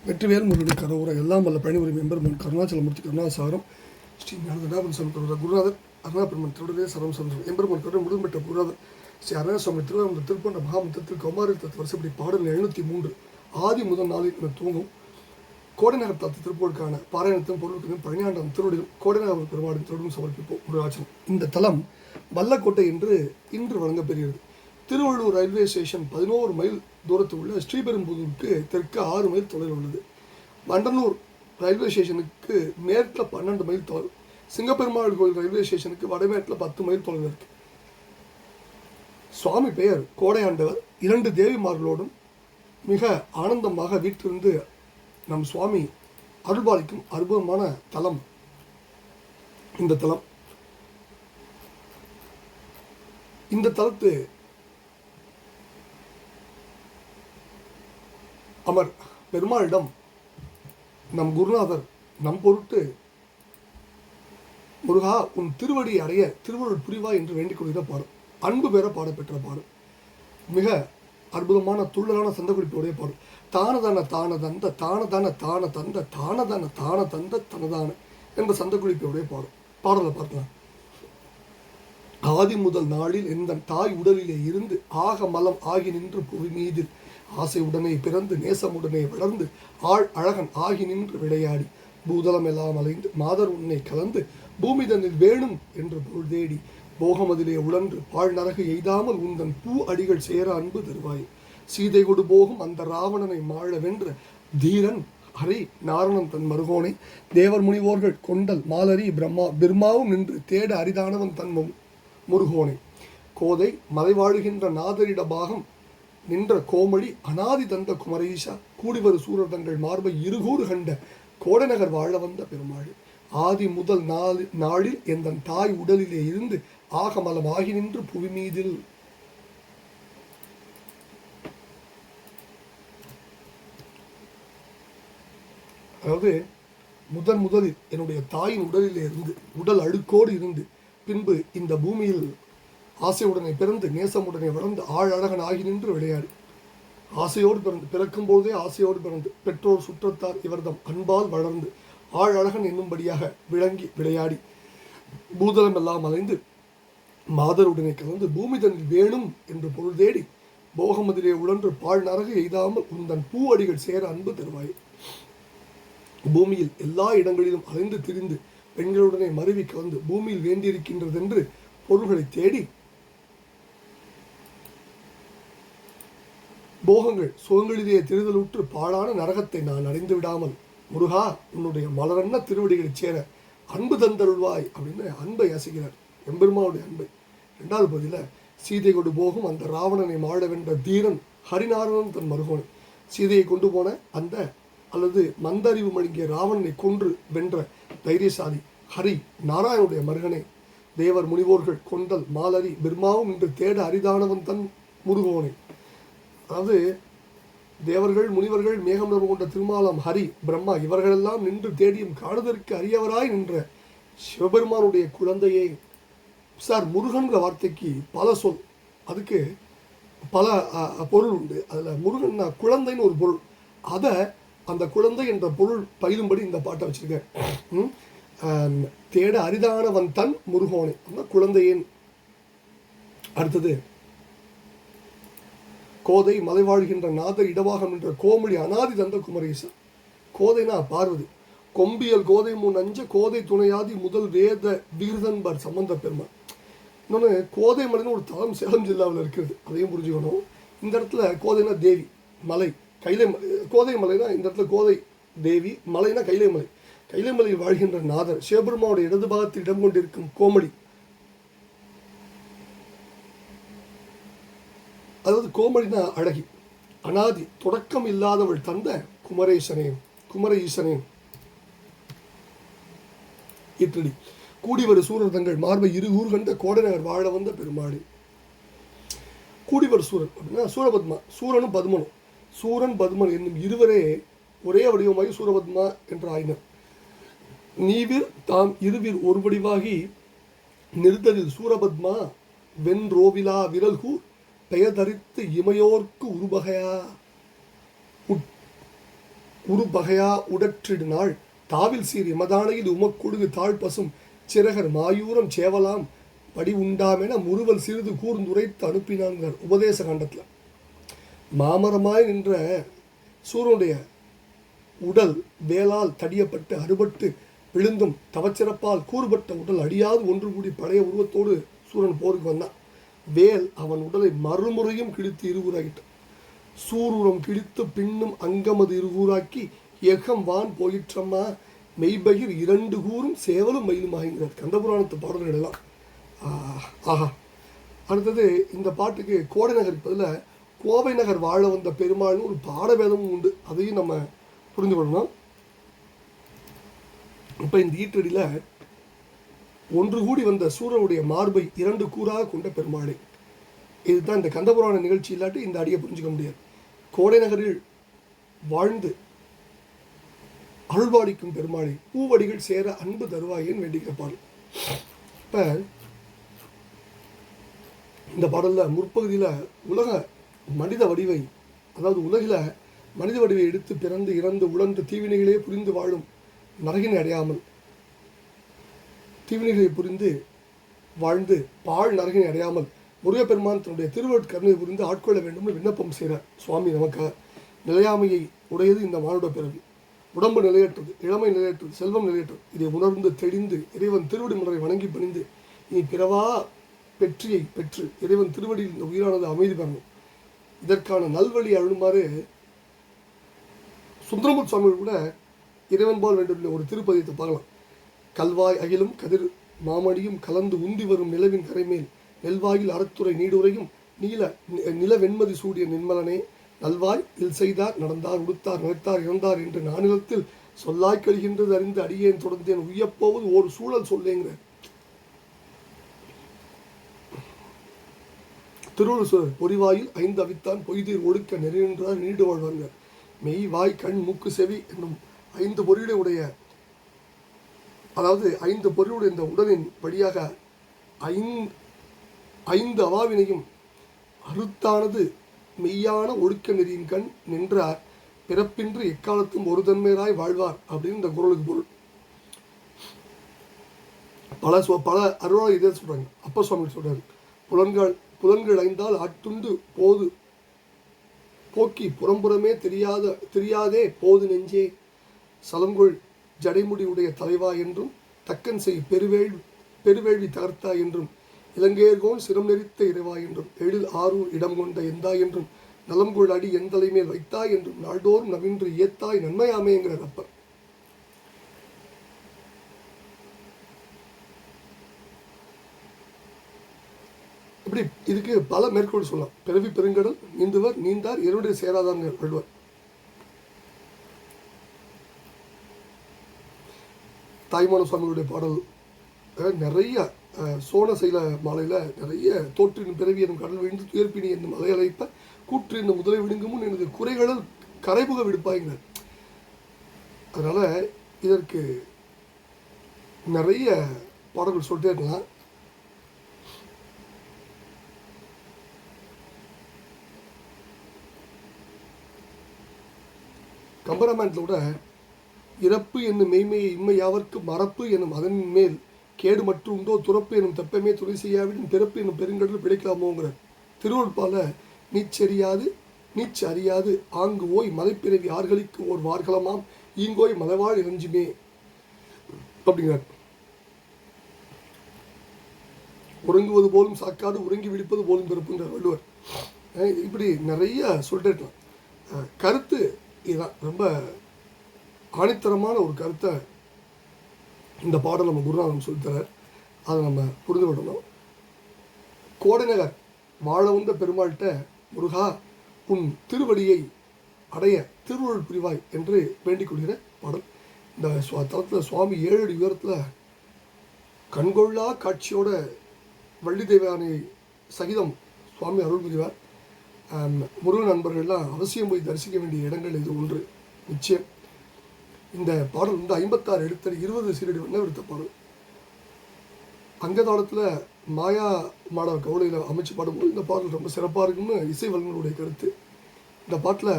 வெற்றிவேல் முருகன் கரோர எல்லாம் வல்ல பழனிபுரி எம்பெருமான் கருணாச்சலமூர்த்தி கருணாசாரம் ஸ்ரீ ஞானதண்டாபன் சுவாமி கரோர குருநாதர் அருணாபெருமன் திருடவே சரம் சந்திரம் எம்பெருமான் கருணை முருகன் பெற்ற குருநாதர் ஸ்ரீ அருணாசுவாமி திருவாரூர் திருப்பண்ட மகாமந்திரத்தில் கௌமாரி தத்து வருஷப்படி பாடல் 703 ஆதி முதல் நாளில் என தூங்கும் கோடைநகர் தத்து திருப்பூருக்கான பாராயணத்தின் பொருளுக்கும் பழனியாண்டம் திருவடியும் கோடைநகர் பெருமாடின் திருடும் சமர்ப்பிப்போம் முருகாச்சலம். இந்த தலம் வல்லக்கோட்டை என்று இன்று வழங்கப்பெறுகிறது. திருவள்ளூர் ரயில்வே ஸ்டேஷன் 11 மைல் தூரத்தில் உள்ள ஸ்ரீபெரும்புதூருக்கு தெற்கு 6 மைல் தொலைவில் உள்ளது. வண்டனூர் ரயில்வே ஸ்டேஷனுக்கு மேற்கில் 12 மைல் தொலைவு, சிங்கப்பெருமாள் கோயில் ரயில்வே ஸ்டேஷனுக்கு வடமேற்கில் 10 மைல் தொலைவில் இருக்கு. சுவாமி பெயர் கோடையாண்டவர். 2 தேவிமார்களோடும் மிக ஆனந்தமாக வீட்டிலிருந்து நம் சுவாமி அருள்பாலிக்கும் அற்புதமான தலம் இந்த தலம். இந்த தலத்து அமர் பெருமாளிடம் நம் குருநாதர் நம் பொருட்டு முருகா உன் திருவடி அடைய திருவருள் புரிவா என்று வேண்டிக் கொள்கிற பாடும், அன்பு பெற பாடப்பெற்ற பாடும், மிக அற்புதமான துள்ளலான சந்த குறிப்போடைய பாடும். தானதான தான தந்த தானதான தான தந்த தானதான தான தந்த தனதான என்ற சந்த குறிப்போடைய பாடும். பாடலை பார்க்கலாம். ஆதி முதல் நாளில் எந்த தாய் உடலிலே இருந்து ஆக மலம் ஆகி நின்று புவி மீதில் ஆசை உடனே பிறந்து நேசமுடனே வளர்ந்து ஆள் அழகன் ஆகி நின்று விளையாடி பூதலம் எல்லாம் அலைந்து மாதர் உன்னை கலந்து பூமி தன்னில் வேணும் என்று பொருள் தேடி போகமதிலே உழன்று பாழ் நரகு எய்தாமல் உந்தன் பூ அடிகள் சேர அன்பு தருவாய். சீதை கொடு போகும் அந்த ராவணனை மாழ வென்ற தீரன் ஹரி நாரணன் தன் மருகோனை தேவர் முனிவோர்கள் கொண்டல் மாலரி பிரம்மாவும் நின்று தேட அரிதானவன் தன் முருகோனை கோதை மலைவாழுகின்ற நாதரிட பாகம் நின்ற கோமளி அனாதி தந்த குமரீஷா கூடிவரு சூரதங்கள் மார்பை இருகூறு கண்ட கோடைநகர் வாழ வந்த பெருமாள் ஆதி முதல் நாளில் எந்த தாய் உடலிலே இருந்து ஆகமலம் ஆகி நின்று புவி மீதில். அதாவது முதலில் என்னுடைய தாயின் உடலிலே இருந்து உடல் அழுக்கோடு இருந்து பின்பு இந்த பூமியில் ஆசையுடனே பிறந்து நேசமுடனே வளர்ந்து ஆள் அழகன் ஆகி நின்று விளையாடி ஆசையோடு பிறந்து பிறக்கும் போதே ஆசையோடு பிறந்து பெற்றோர் சுற்றத்தார் இவர்தம் அன்பால் வளர்ந்து ஆள் அழகன் என்னும்படியாக விளங்கி விளையாடி பூதலம் எல்லாம் அலைந்து மாதருடனே கலந்து பூமி தன்னில் வேணும் என்று பொருள் தேடி போகமதிலே உழன்று பாழ் நரகு எய்தாமல் உந்தன் பூ அடிகள் சேர அன்பு தருவாய். பூமியில் எல்லா இடங்களிலும் அலைந்து திரிந்து பெண்களுடனே மருவி கலந்து பூமியில் வேண்டியிருக்கின்றதென்று பொருள்களை தேடி போகங்கள் சுகங்களிலே தெரிதலுற்று பாழான நரகத்தை நான் அடைந்து விடாமல் முருகா உன்னுடைய மலரன்ன திருவடிகளை சேர அன்பு தந்தருள்வாய் அப்படின்னு அன்பை அசைகிறார். எம்பெருமானுடைய அன்பை. 2வது பகுதியில் சீதை கொண்டு போகும் அந்த ராவணனை மாழ வென்ற தீரன் ஹரிநாரணன் தன் மருகோனை சீதையை கொண்டு போன அந்த அல்லது மந்தறிவு மழுங்கிய ராவணனை கொன்று வென்ற தைரியசாலி ஹரி நாராயணுடைய மருகனை தேவர் முனிவோர்கள் கொண்டல் மாலரி பிரம்மாவும் இன்று தேட அரிதானவன் தன் முருகோனை. அதாவது தேவர்கள் முனிவர்கள் மேகம் நிறம் கொண்ட திருமாலம் ஹரி பிரம்மா இவர்களெல்லாம் நின்று தேடியும் காணுதற்கு அரியவராய் நின்ற சிவபெருமானுடைய குழந்தையை சார் முருகன்ற வார்த்தைக்கு பல சொல், அதுக்கு பல பொருள் உண்டு. அதில் முருகன்னா குழந்தைன்னு ஒரு பொருள், அதை அந்த குழந்தை என்ற பொருள் பயிலும்படி இந்த பாட்டை வச்சிருக்கேன். தேட அரிதானவன் தன் முருகோனை அந்த குழந்தையின். அடுத்தது கோதை மலை வாழ்கின்ற நாதர் இடவாகம் என்ற கோமளி அனாதி தந்த குமரேசா. கோதைனா பார்வதி. கொம்பியல் கோதை முன் அஞ்ச கோதை துணையாதி முதல் வேத விகிருதன்பர் சம்பந்த பெருமாள். இன்னொன்று கோதை மலைன்னு ஒரு தலம் சேலம் ஜில்லாவில் இருக்கிறது, அதையும் புரிஞ்சுக்கணும். இந்த இடத்துல கோதைனா தேவி, மலை கைலை கோதை மலைனா இந்த இடத்துல கோதை தேவி, மலைனா கைலை மலை. கைலை மலையில் வாழ்கின்ற நாதர் சிவபெருமானுடைய இடது பாகத்தில் இடம் கொண்டிருக்கும் கோமளி, அதாவது கோமளினா அழகி, அனாதி தொடக்கம் இல்லாதவள் தந்த குமரேசனே குமர ஈசனே இட்டடி கூடிவரு சூரதங்கள் மார்பை இருகூறு கண்ட கோடைநகர் வாழ வந்த பெருமாளி. கூடிவர் சூரன் அப்படின்னா சூரபத்மா, சூரனும் பத்மனும். சூரன் பத்மன் என்னும் இருவரே ஒரே வடிவமாகி சூரபத்மா என்று ஆயினர். நீவிர் தாம் இருவிர் ஒரு வடிவாகி நிறுத்தலில் சூரபத்மா வெண்ரோவிலா விரல்கூர் பெயர் தரித்து இமையோர்க்கு உருபகையா உரு பகையா உடற்றிடு நாள் தாவில் சீர் எமதானையில் உமக்கொடுகு தாழ்பசும் சிறகர் மாயூரம் சேவலாம் படி உண்டாமென முறுவல் சிறிது கூர்ந்துரைத்து அனுப்பினான்கிறார் உபதேச காண்டத்தில். மாமரமாய் நின்ற சூரனுடைய உடல் வேளால் தடியப்பட்டு அறுபட்டு விழுந்தும் தவச்சிறப்பால் கூறுபட்ட உடல் அடியாது ஒன்று கூடி பழைய உருவத்தோடு சூரன் போருக்கு வந்தான். வேல் அவன் உடலை மறுமுறையும் கிழித்து இருகூறாகிட்டான். சூரூரம் கிழித்து பின்னும் அங்கமது இருகூறாக்கி எகம் வான் போயிற்றம்மா மெய்பகிர் 2 கூறும் சேவலும் மயிலும் ஆகிங்கிறார் கந்தபுராணத்து பாடல்கள் எல்லாம். ஆஹா. அடுத்தது இந்த பாட்டுக்கு கோடை நகர் பதில் கோவை நகர் வாழ வந்த பெருமாள்னு ஒரு பாடவேதமும் உண்டு. அதையும் நம்ம புரிந்து கொள்ளணும். இப்போ இந்த ஈற்றடியில் ஒன்று கூடி வந்த சூரனுடைய மார்பை 2 கூறாக கொண்ட பெருமாளே. இதுதான் இந்த கந்தபுராண நிகழ்ச்சி இல்லாட்டி இந்த அடியை புரிஞ்சுக்க முடியாது. கோடை நகரில் வாழ்ந்து அருள்பாடிக்கும் பெருமாளை பூவடிகள் சேர அன்பு தருவாயேன்னு வேண்டிக்கிற பாடல். இப்போ இந்த பாடலில் முற்பகுதியில் உலக மனித வடிவை, அதாவது உலகில் மனித வடிவை எடுத்து பிறந்து இறந்து உழன்று தீவினைகளே புரிந்து வாழும் நரகினை அடையாமல் தீவினைகளை புரிந்து வாழ்ந்து பாழ் நரகினை அடையாமல் முருகப்பெருமான் தன்னுடைய திருவருட்கருணை புரிந்து ஆட்கொள்ள வேண்டும்னு விண்ணப்பம் செய்கிறார். சுவாமி நமக்கு நிலையாமையை உடையது இந்த மானுட பிறவி. உடம்பு நிலையற்றது, இளமை நிலையற்றது, செல்வம் நிலையற்றது. இதை உணர்ந்து தெளிந்து இறைவன் திருவடி முறை வணங்கி பணிந்து இனி பிறவா பெற்றியை பெற்று இறைவன் திருவடியில் இந்த உயிரானது அமைதி பெறணும். இதற்கான நல்வழி அருளுமாறு சுந்தரமூர்த்தி சுவாமிகள் கூட இறைவன் போல் வேண்டும் ஒரு திருப்பதியத்தை பார்க்கலாம். கல்வாய் அகிலும் கதிர் மாமணியும் கலந்து உந்தி வரும் நிலவின் கரைமேல் நெல்வாயில் அறத்துறை நீடுரையும் நில வெண்மதி சூடிய நின்மலனே நல்வாய் இல் செய்தார் நடந்தார் உடுத்தார் நினைத்தார் இறந்தார் என்று நானிலத்தில் சொல்லாய் கழிகின்றது அறிந்து அடியேன் தொடர்ந்தேன் உய்யப்போவது ஒரு சூழல் சொல்லேங்கிற திருவள்ளுவர் பொறிவாயில் 5 அவித்தான் பொய்தீர் ஒழுக்க நெறிகின்றார் நீடு வாழ்வாங்க. மெய் வாய் கண் மூக்கு செவி என்னும் 5 பொறியுடைய உடைய, அதாவது 5 பொறியுடைய இந்த உடலின் வழியாக 5 அவாவினையும் அறுத்தானது மெய்யான ஒழுக்க நெறியின் கண் நின்றார் பிறப்பின்றி எக்காலத்தும் ஒரு தன்மையராய் வாழ்வார் அப்படின்னு இந்த குறளுக்கு பொருள். பல அருளாளர் இதே சொல்றாங்க. அப்ப சுவாமி சொல்றாரு, புலன்கள் ஐந்தால் ஆட்டுண்டு போது போக்கி புறம்புறமே தெரியாதே போது நெஞ்சே சலங்கொள் ஜடைமுடி உடைய தலைவா என்றும் தக்கன் செய் பெருவேள்வி தகர்த்தா என்றும் இலங்கையர்கோன் சிரம் நெறித்த இறைவா என்றும் எழில் ஆரூர் இடம் கொண்ட எந்தா என்றும் நலம்கொள் அடி எந்தலை மேல் வைத்தாய் என்றும் நாள்தோறும் நவின்று ஏத்தாய் நன்மையாமேங்கிற அப்பர். இப்படி இதுக்கு பல மேற்கோள் சொல்லலாம். பிறவி பெருங்கடல் நீந்துவர் நீந்தார் இருவருடைய சேராதாங்க வள்ளுவர். தாய்மான சுவாமிகளுடைய பாடல் நிறைய சோனசைல மாலையில் நிறைய தோற்றின் பிறவி என்னும் கடல் விழுந்து துயர்ப்பினி என்னும் மலை அழைப்ப கூற்று என்னும் முதலை விழுங்குமுன் எனது குறைகளில் கரைபுக விடுப்பாய்கிறார். அதனால் இதற்கு நிறைய பாடல்கள் சொல்லிட்டே இருக்கலாம். கம்பராமாயணத்தில் கூட இறப்பு என்னும் மெய்மையை இம்மை யாவர்க்கு மறப்பு என்னும் அதன் மேல் கேடு மற்றும் உண்டோ துறப்பு என்னும் தப்பமே துணை செய்யாவிடும் பிறப்பு என்னும் பெருங்கடல் பிழைக்கலாமோங்கிற திருவள்ளுப்பால நீச்சு அறியாது ஆங்கு ஓய் மலைப்பிறவி ஆர்களுக்கு ஓர் வார்களமாம் ஈங்கோய் மலைவாழ் இறஞ்சுமே அப்படிங்கிறார். உறங்குவது போலும் சாக்காது உறங்கி விழிப்பது போலும் பிறப்புங்கிறார் வள்ளுவர். இப்படி நிறைய சொல்லிட்டு இருக்கலாம். கருத்து இதுதான், ரொம்ப ஆணித்தரமான ஒரு கருத்தை இந்த பாடம் நம்ம குருநாதன் சொல்லித்தரார். அதை நம்ம புரிந்து கொள்ளணும். கோடைநகர் வாழ வந்த பெருமாள்கிட்ட முருகா உன் திருவடியை அடைய திருவருள் புரிவாய் என்று வேண்டிக் கொள்கிற பாடல். இந்த தளத்தில் சுவாமி 7 அடி உயரத்தில் கண்கொள்ளா காட்சியோட வள்ளி தெய்வானை சகிதம் சுவாமி அருள் புரிவார். முருகன் நண்பர்கள்லாம் அவசியம் போய் தரிசிக்க வேண்டிய இடங்கள் இது ஒன்று நிச்சயம். இந்த பாடல் 56 எடுத்தடி 20 சீரடி வண்ணம் எடுத்த பாடல். அங்கதாளத்தில் மாயா மாடவ கவுளையில் அமைச்சு பாடும்போது இந்த பாடல் ரொம்ப சிறப்பாக இருக்குன்னு இசை வல்லுநருடைய கருத்து. இந்த பாட்டில்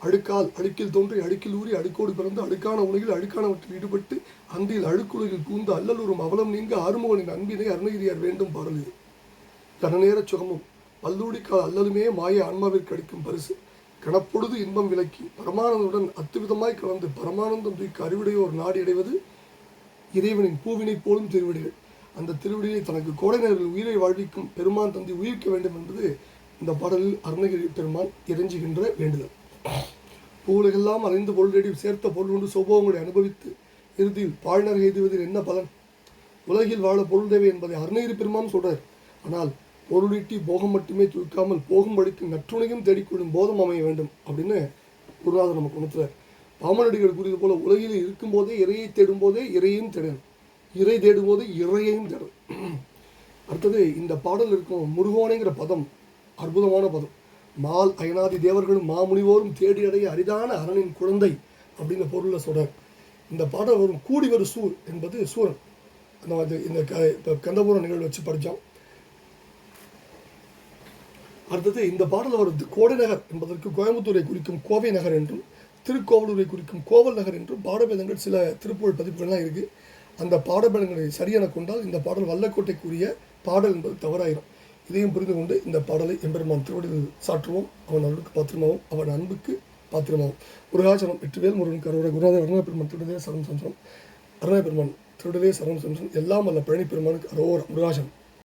அழுக்கால் அழுக்கில் தோன்றி அழுக்கில் ஊறி அழுக்கோடு பிறந்து அழுக்கான உலகில் அழுக்கானவற்றில் ஈடுபட்டு அந்தியில் அழுக்குலகில் பூந்து அல்லலூரும் அவலம் நீங்க ஆறுமுகனின் அன்பினை அருணகிரியார் வேண்டும் பாடல் இது. கனநேர சுகமும் பல்லூடிக்கால் அல்லலுமே மாய ஆன்மாவிற்கு அளிக்கும் பரிசு கணப்பொழுது இன்பம் விலக்கி பரமானந்தத்துடன் அத்துவிதமாய் கலந்து பரமானந்தம் தூக்கி அறிவுடையோர் நாடி அடைவது இறைவனின் பூவினை போலும் திருவிடிகள். அந்த திருவிடியை தனக்கு கோடைநர்கள் உயிரை வாழ்விக்கும் பெருமான் தந்தை உயிர்க்க வேண்டும் என்பது இந்த பாடலில் அருணகிரி பெருமான் இறைஞ்சுகின்ற வேண்டுதல். பூவுலகெல்லாம் அறிந்து பொருளடி சேர்த்த பொருள் கொண்டு சோபவங்களை அனுபவித்து இறுதியில் பாழ்நர் எய்துவதில் என்ன பலன்? உலகில் வாழ பொருள் தேவை என்பதை அருணகிரி பெருமான் சொல்றார். ஆனால் பொருளீட்டி போகம் மட்டுமே தூக்காமல் போகும் வழிக்கு நற்றுணையும் தேடிக்கொள்ளும் போதம் அமைய வேண்டும் அப்படின்னு குருநாதர் நமக்கு உணர்த்துறார். பாமனடிகள் கூறியது போல உலகில் இருக்கும்போதே இறையை தேடும் போதே இறையையும் தேடணும், இறை தேடும் போதே இறையையும் தேடணும். அடுத்தது இந்த பாடல் இருக்கும் முருகோனைங்கிற பதம் அற்புதமான பதம். மால் அயனாதி தேவர்களும் மாமுனிவோரும் தேடி அடைய அரிதான அரணின் குழந்தை அப்படிங்கிற பொருளில் சொல்றார். இந்த பாடல் வரும் கூடி வரும் சூர் என்பது சூரன். அந்த இந்த கந்தபுரம் நிகழ்வு வச்சு படித்தோம். அடுத்தது இந்த பாடல் வருது கோடைநகர் என்பதற்கு கோயம்புத்தூரை குறிக்கும் கோவை நகர் என்றும் திருக்கோவலூரை குறிக்கும் கோவல் நகர் என்றும் பாடபேதங்கள் சில திருப்புகழ் பதிப்புகள்லாம் இருக்குது. அந்த பாடபேதங்களை சரியென கொண்டால் இந்த பாடல் வல்லக்கோட்டைக்குரிய பாடல் என்பது தவறாயிரும். இதையும் புரிந்து கொண்டு இந்த பாடலை எம்பெருமான் திருவடியில் சாற்றுவோம். அவன் அருளுக்கு பாத்திரமாகவும் அவன் அன்புக்கு பாத்திரமாகவும். முருகாச்சரம் வெற்றிவேல் முருகன் கரோட குருநாதர் அருணா பெருமான் திருடலே சரணம் சம்சம். அருணா பெருமான் திருடலே சரணம் சம்சம். எல்லாம் வல்ல பழனி பெருமானுக்கு அரோர முருகாச்சரம்.